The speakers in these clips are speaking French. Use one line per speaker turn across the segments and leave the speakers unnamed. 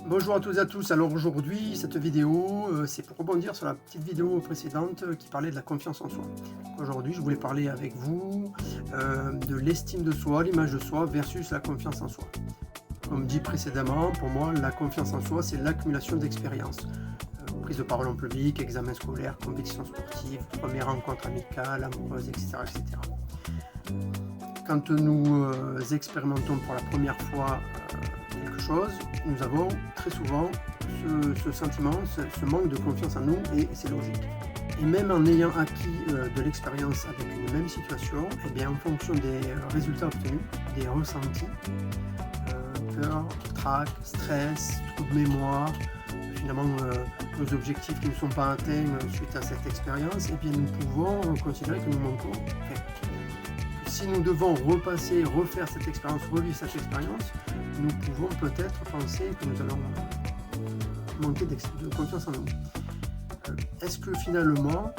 Bonjour à toutes et à tous. Alors aujourd'hui, cette vidéo, c'est pour rebondir sur la petite vidéo précédente qui parlait de la confiance en soi. Aujourd'hui, je voulais parler avec vous de l'estime de soi, l'image de soi versus la confiance en soi. Comme dit précédemment, pour moi, la confiance en soi, c'est l'accumulation d'expériences. Prise de parole en public, examen scolaire, compétition sportive, première rencontre amicale, amoureuse, etc. etc. Quand nous expérimentons pour la première fois quelque chose, nous avons très souvent ce sentiment, ce manque de confiance en nous, et c'est logique. Et même en ayant acquis de l'expérience avec une même situation, et bien en fonction des résultats obtenus, des ressentis, peur, trac, stress, trou de mémoire, finalement nos objectifs qui ne sont pas atteints suite à cette expérience, et bien nous pouvons considérer que nous manquons. Si nous devons refaire cette expérience, revivre cette expérience, nous pouvons peut-être penser que nous allons manquer de confiance en nous. Est-ce que finalement,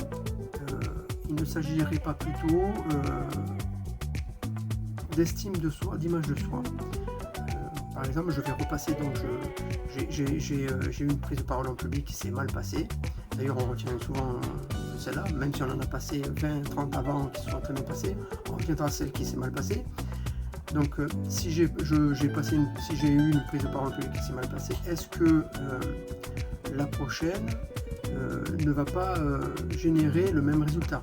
il ne s'agirait pas plutôt d'estime de soi, d'image de soi? Par exemple, je vais repasser, donc j'ai eu une prise de parole en public qui s'est mal passée. D'ailleurs, on retient souvent celle-là, même si on en a passé 20, 30 avant qui se sont très bien passées, on retiendra celle qui s'est mal passée. Donc, si j'ai eu une prise de parole en public qui s'est mal passée, est-ce que la prochaine ne va pas générer le même résultat?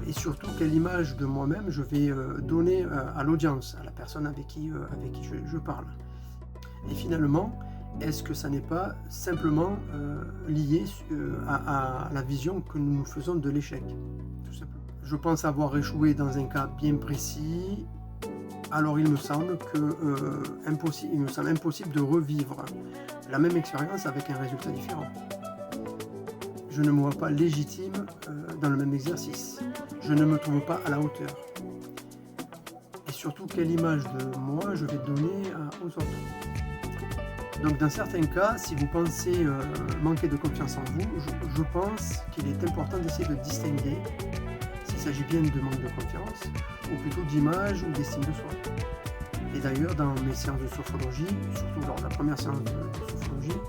Et surtout, quelle image de moi-même je vais donner à l'audience, à la personne avec qui je parle. Et finalement, est-ce que ça n'est pas simplement lié à la vision que nous nous faisons de l'échec, tout simplement? Je pense avoir échoué dans un cas bien précis, alors il me semble impossible de revivre la même expérience avec un résultat différent. Je ne me vois pas légitime dans le même exercice. Je ne me trouve pas à la hauteur. Et surtout, quelle image de moi je vais donner aux autres? Donc dans certains cas, si vous pensez manquer de confiance en vous, je pense qu'il est important d'essayer de distinguer s'il s'agit bien de manque de confiance ou plutôt d'image ou d'estime de soi. Et d'ailleurs, dans mes séances de sophrologie, surtout lors de la première séance de sophrologie,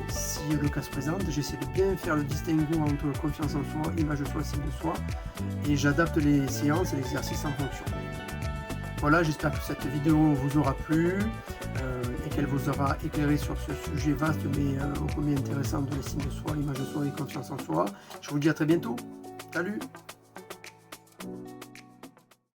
si le cas se présente, j'essaie de bien faire le distinguo entre confiance en soi, image de soi, estime de soi, et j'adapte les séances et l'exercice en fonction. Voilà, j'espère que cette vidéo vous aura plu et qu'elle vous aura éclairé sur ce sujet vaste mais ô combien intéressant de l'estime de soi, image de soi et confiance en soi. Je vous dis à très bientôt. Salut!